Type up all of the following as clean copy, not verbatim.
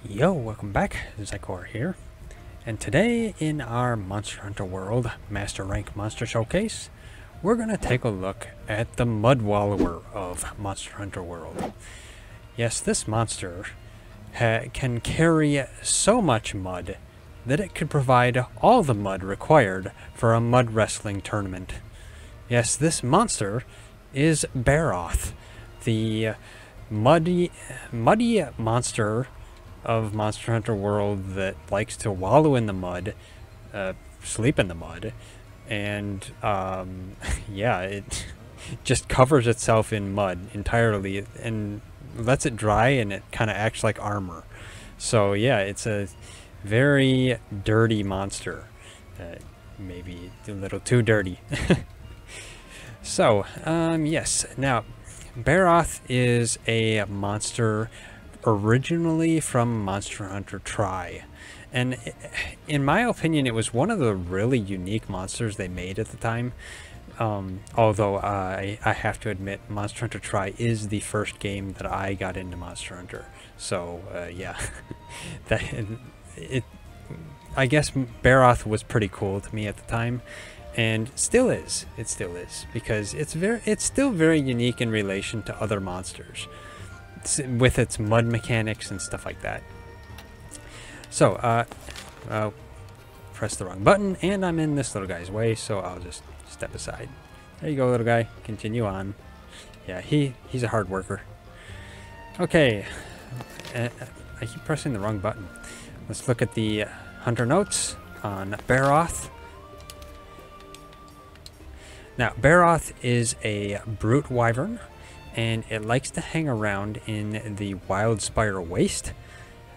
Yo, welcome back. Zycor here. And today in our Monster Hunter World Master Rank Monster Showcase, we're going to take a look at the Mud Wallower of Monster Hunter World. Yes, this monster can carry so much mud that it could provide all the mud required for a mud wrestling tournament. Yes, this monster is Barroth, the muddy monster of Monster Hunter World that likes to wallow in the mud, sleep in the mud, and yeah, it just covers itself in mud entirely and lets it dry, and it kind of acts like armor. So yeah, it's a very dirty monster, maybe a little too dirty. So yes, now Barroth is a monster originally from Monster Hunter Tri, and in my opinion it was one of the really unique monsters they made at the time. Although I have to admit, Monster Hunter Tri is the first game that I got into Monster Hunter, so yeah. I guess Barroth was pretty cool to me at the time, and still is. It still is, because it's still very unique in relation to other monsters, with its mud mechanics and stuff like that. So, press the wrong button, and I'm in this little guy's way, so I'll just step aside. There you go, little guy. Continue on. Yeah, he's a hard worker. Okay, I keep pressing the wrong button. Let's look at the Hunter Notes on Barroth. Now, Barroth is a brute wyvern, and it likes to hang around in the Wild Spire Waste.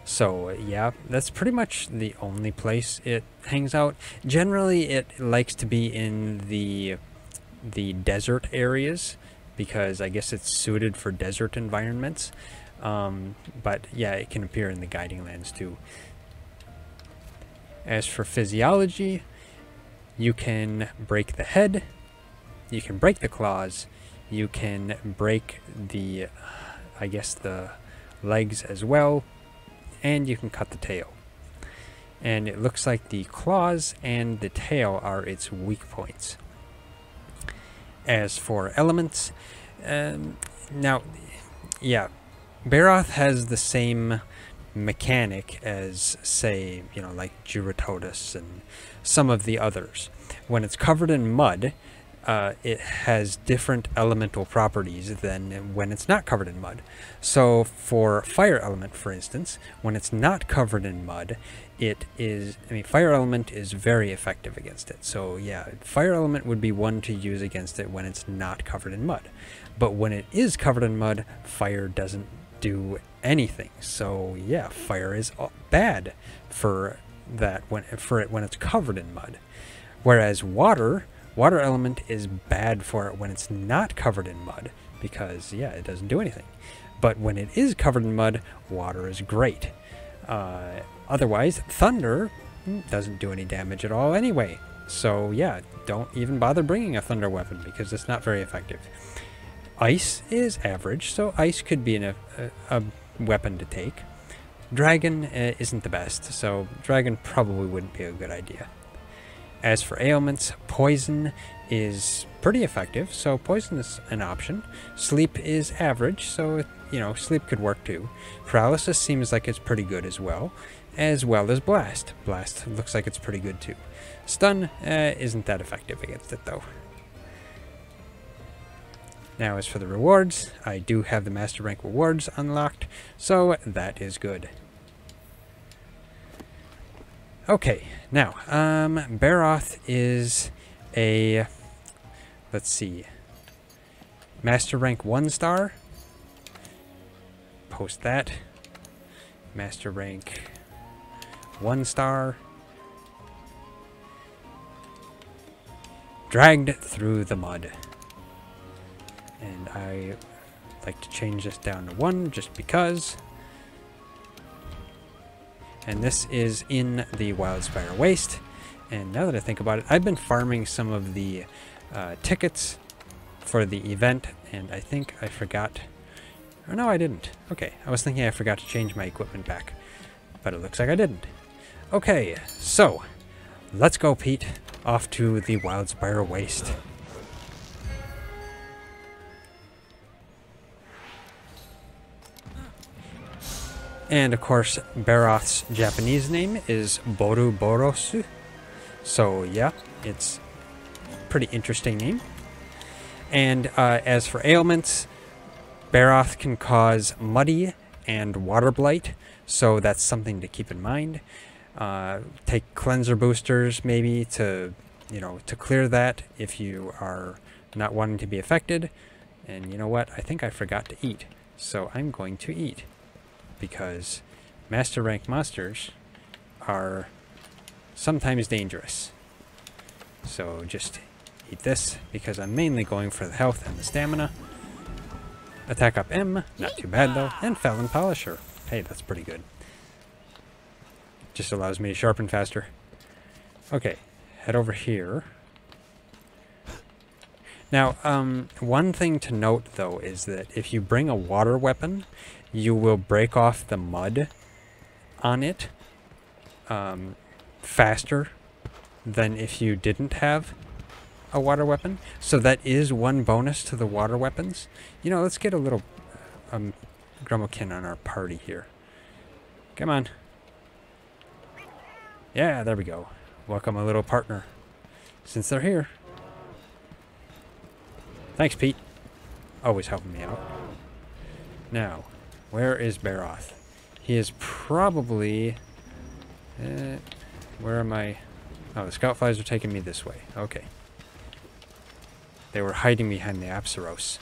So yeah, that's pretty much the only place it hangs out. Generally, it likes to be in the desert areas, because I guess it's suited for desert environments. But yeah, it can appear in the Guiding Lands too. As for physiology, you can break the head, you can break the claws, you can break the, I guess, the legs as well, and you can cut the tail. And it looks like the claws and the tail are its weak points. As for elements, now, yeah, Barroth has the same mechanic as, say, like Juratotus and some of the others. When it's covered in mud, it has different elemental properties than when it's not covered in mud. So for fire element, for instance, when it's not covered in mud, fire element is very effective against it. So yeah, fire element would be one to use against it when it's not covered in mud. But when it is covered in mud, fire doesn't do anything. So yeah, fire is bad for that when it's covered in mud. Whereas water element is bad for it when it's not covered in mud, because yeah, it doesn't do anything. But when it is covered in mud, water is great. Otherwise, thunder doesn't do any damage at all anyway. So yeah, don't even bother bringing a thunder weapon, because it's not very effective. Ice is average, so ice could be a weapon to take. Dragon isn't the best, so dragon probably wouldn't be a good idea. As for ailments, poison is pretty effective, so poison is an option. Sleep is average, so sleep could work too. Paralysis seems like it's pretty good as well as blast. Blast looks like it's pretty good too. Stun isn't that effective against it though. Now as for the rewards, I do have the Master Rank rewards unlocked, so that is good. Okay, now, Barroth is a, let's see, Master Rank 1 star. Post that. Master Rank 1 star. Dragged through the mud. And I like to change this down to 1 just because. And this is in the Wild Spire Waste. And now that I think about it, I've been farming some of the tickets for the event, and I think I forgot. Oh, no, I didn't. Okay, I was thinking I forgot to change my equipment back. but it looks like I didn't. Okay, so let's go, Pete, off to the Wildspire Waste. And of course, Barroth's Japanese name is Barroth. So yeah, it's a pretty interesting name. And as for ailments, Barroth can cause muddy and water blight, so that's something to keep in mind. Take cleanser boosters maybe to, to clear that if you are not wanting to be affected. And you know what? I think I forgot to eat, so I'm going to eat, because master rank monsters are sometimes dangerous. So just eat this, because I'm mainly going for the health and the stamina. Attack up M, not too bad though, and Felon Polisher. Hey, that's pretty good. Just allows me to sharpen faster. Okay, head over here. Now, one thing to note though is that if you bring a water weapon, you will break off the mud on it faster than if you didn't have a water weapon. So that is one bonus to the water weapons. Let's get a little Grummelkin on our party here. Come on. Yeah, there we go. Welcome a little partner, since they're here. Thanks, Pete. Always helping me out. Now, where is Barroth? He is probably... where am I? Oh, the scout flies are taking me this way. Okay. They were hiding behind the Apsaros.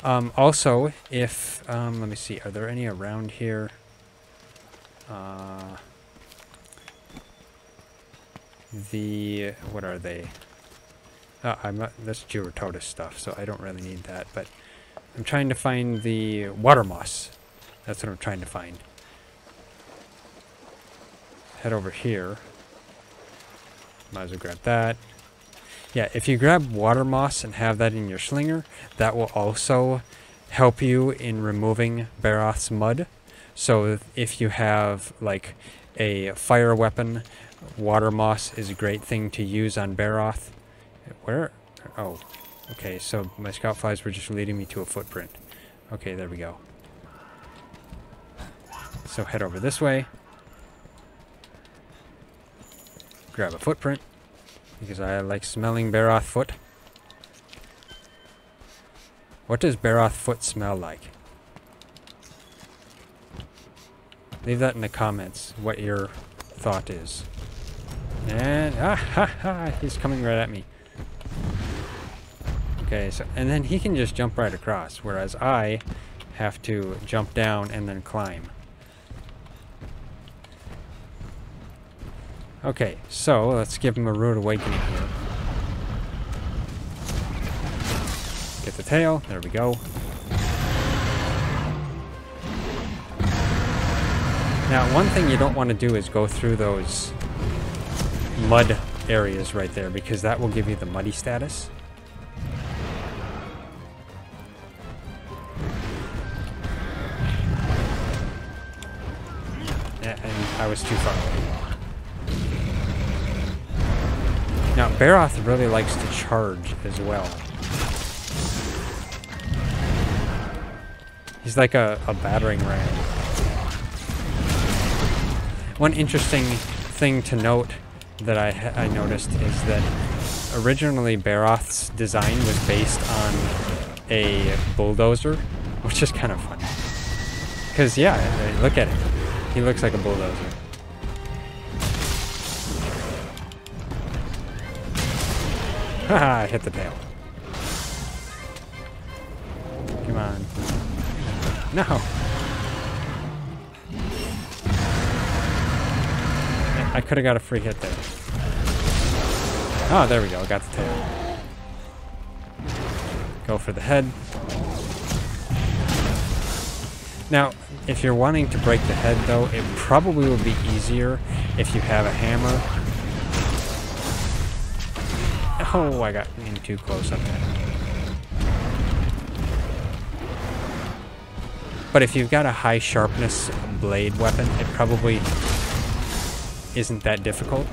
Also, if... let me see. Are there any around here? What are they? That's Jurototus stuff, so I don't really need that, but I'm trying to find the water moss. That's what I'm trying to find. Head over here. Might as well grab that. Yeah, if you grab water moss and have that in your slinger, that will also help you in removing Barroth's mud. So if you have like a fire weapon, water moss is a great thing to use on Barroth. Where? Oh, okay, so my scout flies were just leading me to a footprint. Okay, there we go. So head over this way. Grab a footprint, because I like smelling Barroth foot. What does Barroth foot smell like? Leave that in the comments, what your thought is. And, he's coming right at me. Okay, so, and then he can just jump right across, whereas I have to jump down and then climb. Okay, so let's give him a rude awakening here. Get the tail, there we go. Now, one thing you don't want to do is go through those mud areas right there, because that will give you the muddy status. Yeah, and I was too far away. Now, Barroth really likes to charge as well. He's like a battering ram. One interesting thing to note that I noticed is that originally Barroth's design was based on a bulldozer, which is kind of funny. Because, yeah, look at him. He looks like a bulldozer. Haha, I hit the tail. Come on. No! I could have got a free hit there. Oh, there we go. I got the tail. Go for the head. Now, if you're wanting to break the head, though, it probably will be easier if you have a hammer. Oh, I got in too close on that. But if you've got a high sharpness blade weapon, it probably isn't that difficult.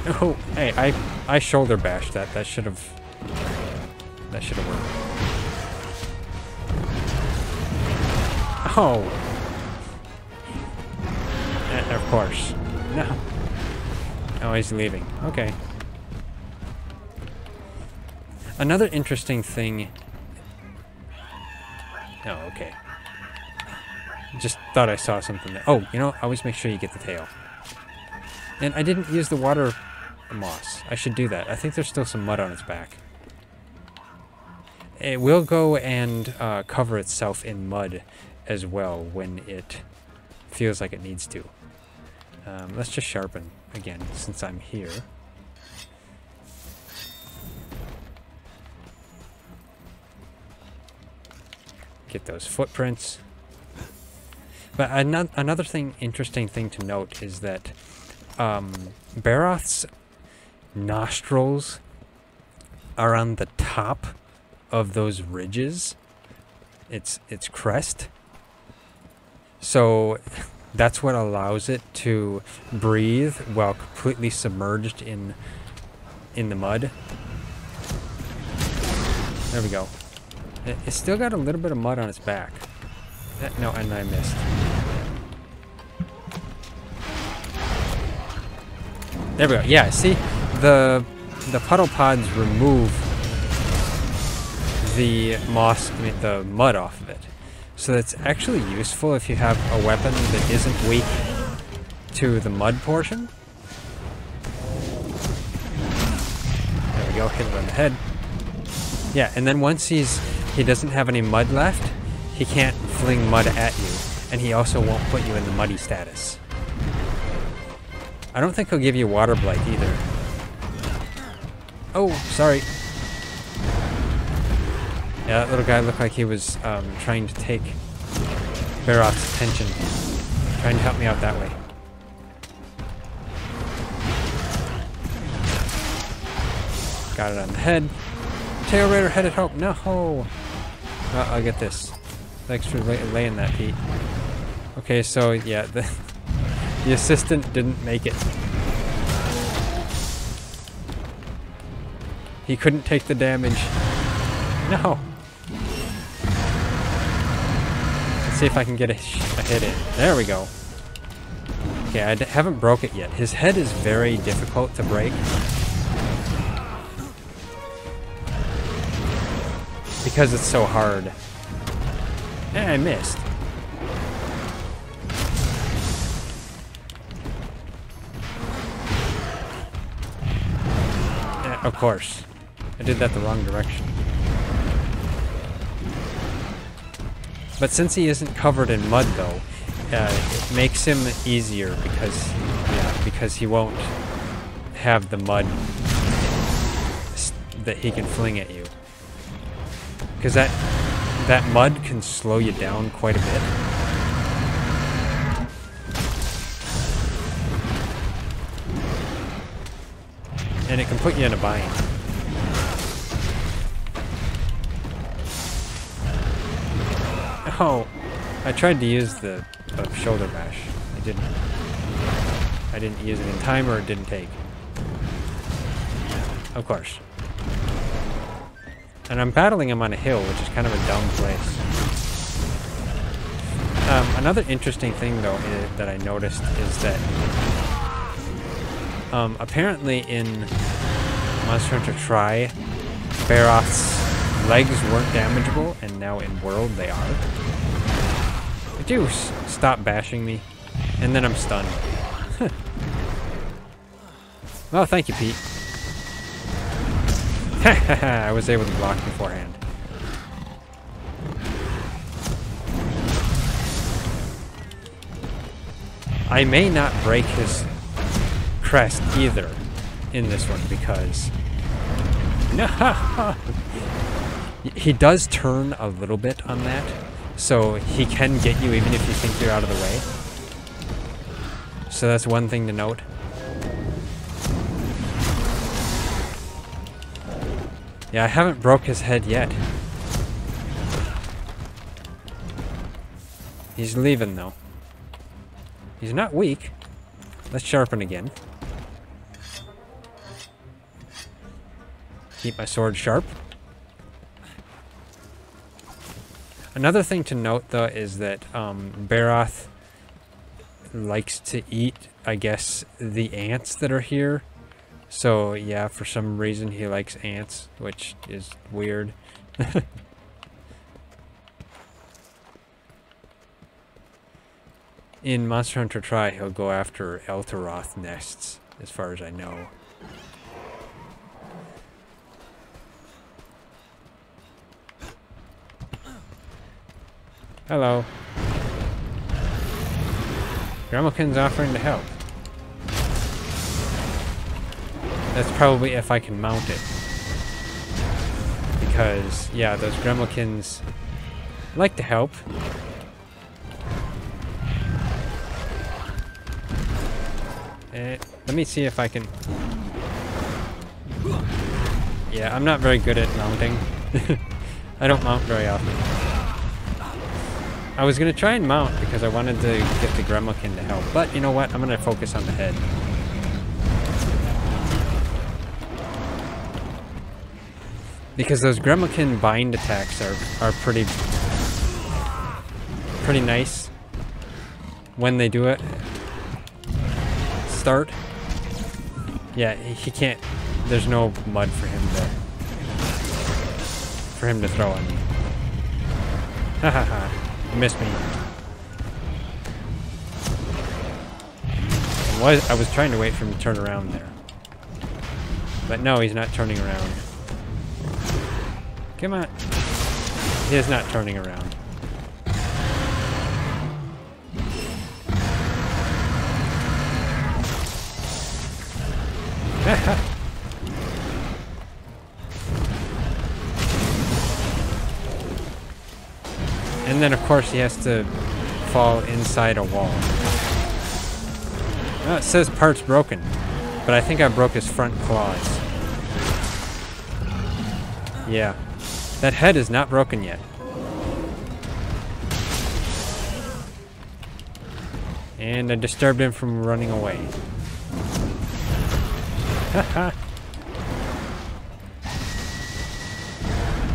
Oh, hey, I shoulder bashed that. That should have worked. Oh. Of course. No. Oh, he's leaving. Okay. Another interesting thing. Oh, okay. Just thought I saw something there. Oh, you know, always make sure you get the tail. And I didn't use the water moss. I should do that. I think there's still some mud on its back. It will go and cover itself in mud as well when it feels like it needs to. Let's just sharpen again since I'm here. Get those footprints. But another interesting thing to note is that Barroth's nostrils are on the top of those ridges. Its crest. So that's what allows it to breathe while completely submerged in the mud. There we go. It's still got a little bit of mud on its back. No, and I missed. There we go. Yeah, see? The puddle pods remove the moss, the mud off of it. So that's actually useful if you have a weapon that isn't weak to the mud portion. There we go, hit it on the head. Yeah, and then once he doesn't have any mud left, he can't fling mud at you, and he also won't put you in the muddy status. I don't think he'll give you water blight either. Oh, sorry. Yeah, that little guy looked like he was trying to take Barroth's attention. Trying to help me out that way. Got it on the head. Tail Raider headed home. No! I'll get this. Thanks for laying that, Pete. Okay, so yeah, the assistant didn't make it. He couldn't take the damage. No! Let's see if I can get a hit in. There we go. Okay, I haven't broke it yet. His head is very difficult to break. Because it's so hard. And I missed. Of course. I did that the wrong direction. But since he isn't covered in mud, though, it makes him easier because he won't have the mud that he can fling at you. Because that mud can slow you down quite a bit. And it can put you in a bind. Oh, I tried to use the shoulder bash. I didn't use it in time, or it didn't take. Of course. And I'm battling him on a hill, which is kind of a dumb place. Another interesting thing, though, that I noticed is that apparently in Monster Hunter Tri, Barroth's legs weren't damageable, and now in World they are. Would you stop bashing me? And then I'm stunned. Well, thank you, Pete. I was able to block beforehand. I may not break his crest either in this one because he does turn a little bit on that, so he can get you even if you think you're out of the way. So that's one thing to note. Yeah, I haven't broke his head yet. He's leaving, though. He's not weak. Let's sharpen again. Keep my sword sharp. Another thing to note, though, is that Barroth likes to eat, I guess, the ants that are here. So, yeah, for some reason he likes ants, which is weird. In Monster Hunter Tri, he'll go after Eltaroth nests, as far as I know. Hello. Gremlin's offering to help. That's probably if I can mount it. Because, yeah, those Gremlins like to help. Let me see if I can... Yeah, I'm not very good at mounting. I don't mount very often. I was going to try and mount because I wanted to get the Gremlin to help. But, you know what? I'm going to focus on the head. Because those Gremlin bind attacks are pretty nice when they do it. Start. Yeah, he can't. There's no mud for him to throw on me. Ha ha ha! You missed me. I was trying to wait for him to turn around there, but no, he's not turning around. Come on. He is not turning around. And then, of course, he has to fall inside a wall. Oh, it says parts broken, but I think I broke his front claws. Yeah. That head is not broken yet. And I disturbed him from running away. Haha.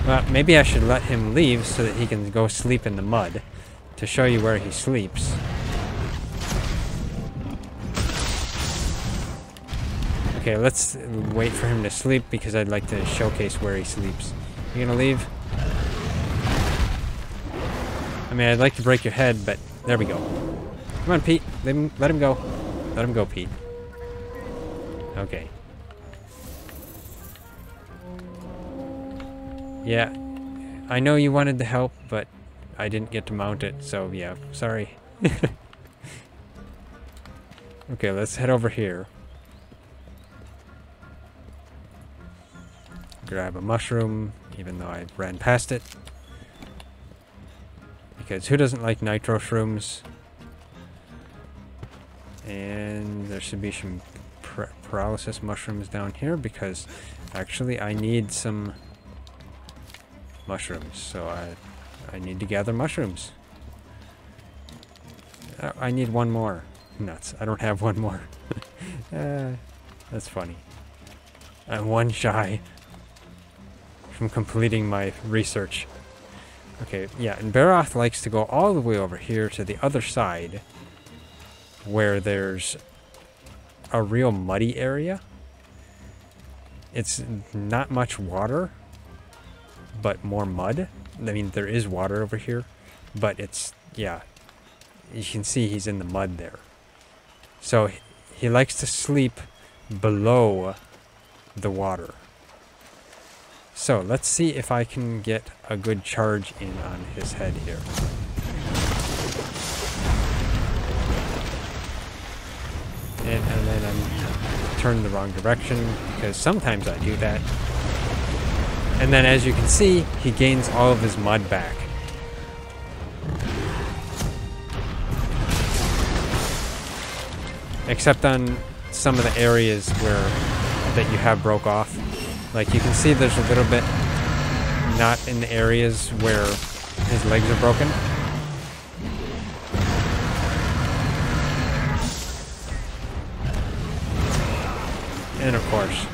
Well, maybe I should let him leave so that he can go sleep in the mud to show you where he sleeps. Okay, let's wait for him to sleep because I'd like to showcase where he sleeps. You gonna leave? I mean, I'd like to break your head, but there we go. Come on, Pete. Let him go. Let him go, Pete. Okay. Yeah, I know you wanted to help, but I didn't get to mount it, so yeah, sorry. Okay, let's head over here. Grab a mushroom, even though I ran past it. Because who doesn't like nitro shrooms? And there should be some paralysis mushrooms down here because actually I need some mushrooms, so I need to gather mushrooms. I need one more. Nuts. I don't have one more. That's funny. I'm one shy from completing my research. Okay, yeah, and Barroth likes to go all the way over here to the other side where there's a real muddy area. It's not much water, but more mud. I mean, there is water over here, but it's, yeah, you can see he's in the mud there. So he likes to sleep below the water. So let's see if I can get a good charge in on his head here. And then I'm turned the wrong direction because sometimes I do that. And then as you can see, he gains all of his mud back. Except on some of the areas that you have broke off. Like you can see there's a little bit not in the areas where his legs are broken. And of course.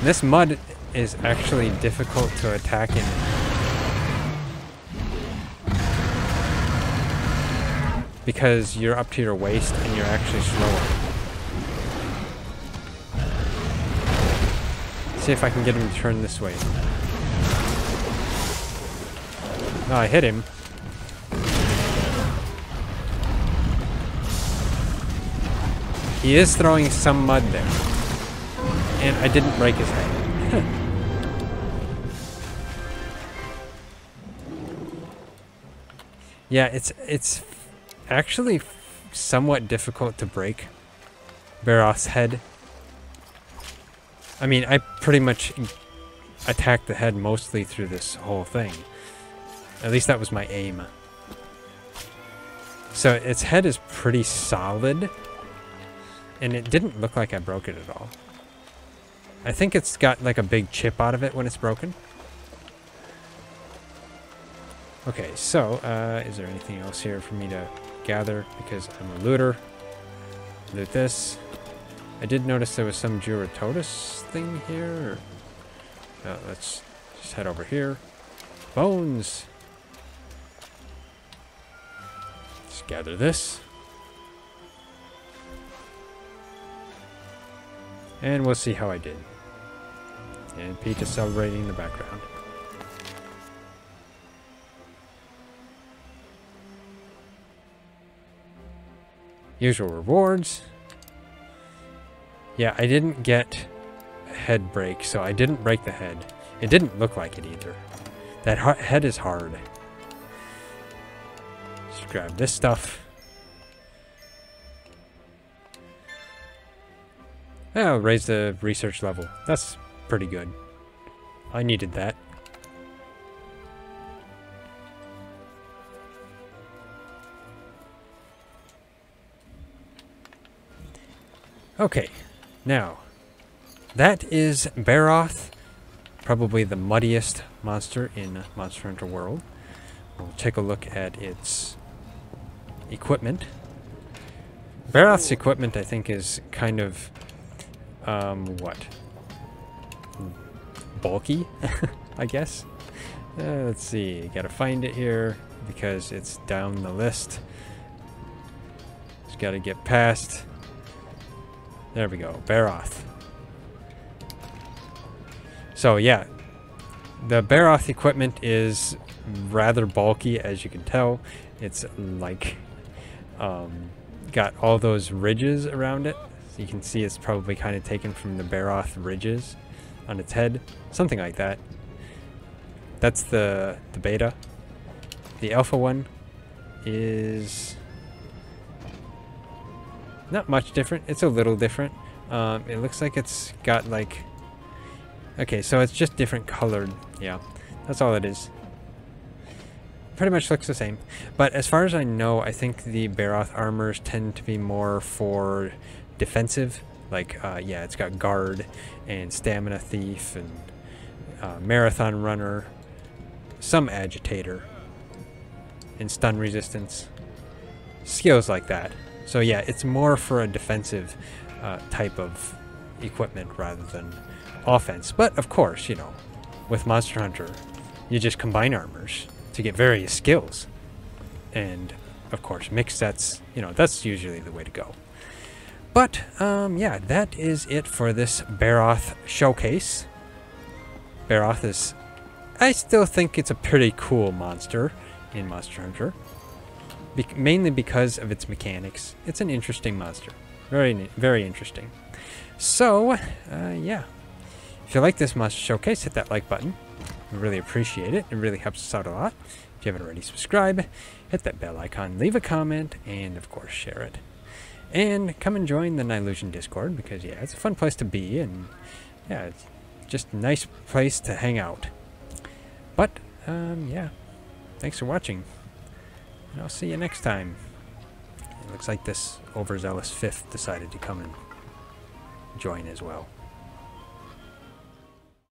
This mud is actually difficult to attack in. Because you're up to your waist and you're actually slower. See if I can get him to turn this way. No, I hit him. He is throwing some mud there. And I didn't break his head. Yeah, it's actually somewhat difficult to break Barroth's head. I mean, I pretty much attacked the head mostly through this whole thing. At least that was my aim. So its head is pretty solid. And it didn't look like I broke it at all. I think it's got like a big chip out of it when it's broken. Okay, so is there anything else here for me to gather? Because I'm a looter. Loot this. I did notice there was some Juratotus thing here. Let's just head over here. Bones! Let's gather this. And we'll see how I did. And Pete is celebrating in the background. Usual rewards. Yeah, I didn't get a head break, so I didn't break the head. It didn't look like it either. That head is hard. Just grab this stuff. Oh, raise the research level. That's pretty good. I needed that. Okay, now, that is Barroth, probably the muddiest monster in Monster Hunter World. We'll take a look at its equipment. Barroth's equipment, I think, is kind of what? Bulky, I guess. Let's see. Gotta find it here because it's down the list. Just gotta get past. There we go. Barroth. So yeah, the Barroth equipment is rather bulky, as you can tell. It's like got all those ridges around it. You can see it's probably kind of taken from the Barroth ridges on its head. Something like that. That's the beta. The alpha one is not much different. It's a little different. It looks like it's got like... Okay, so it's just different colored. Yeah, that's all it is. Pretty much looks the same. But as far as I know, I think the Barroth armors tend to be more for defensive. Like, yeah, it's got guard and stamina thief and marathon runner, some agitator, and stun resistance. Skills like that. So yeah, it's more for a defensive type of equipment rather than offense. But of course, you know, with Monster Hunter, you just combine armors to get various skills. And of course, mixed sets, you know, that's usually the way to go. But, yeah, that is it for this Barroth showcase. Barroth is... I still think it's a pretty cool monster in Monster Hunter. Mainly because of its mechanics. It's an interesting monster. Very, very interesting. So, yeah. If you like this monster showcase, hit that like button. We really appreciate it. It really helps us out a lot. If you haven't already, subscribe. Hit that bell icon. Leave a comment. And, of course, share it. And come and join the Nylusion Discord, because, yeah, it's a fun place to be, and, yeah, it's just a nice place to hang out. But, yeah, thanks for watching, and I'll see you next time. It looks like this overzealous fifth decided to come and join as well.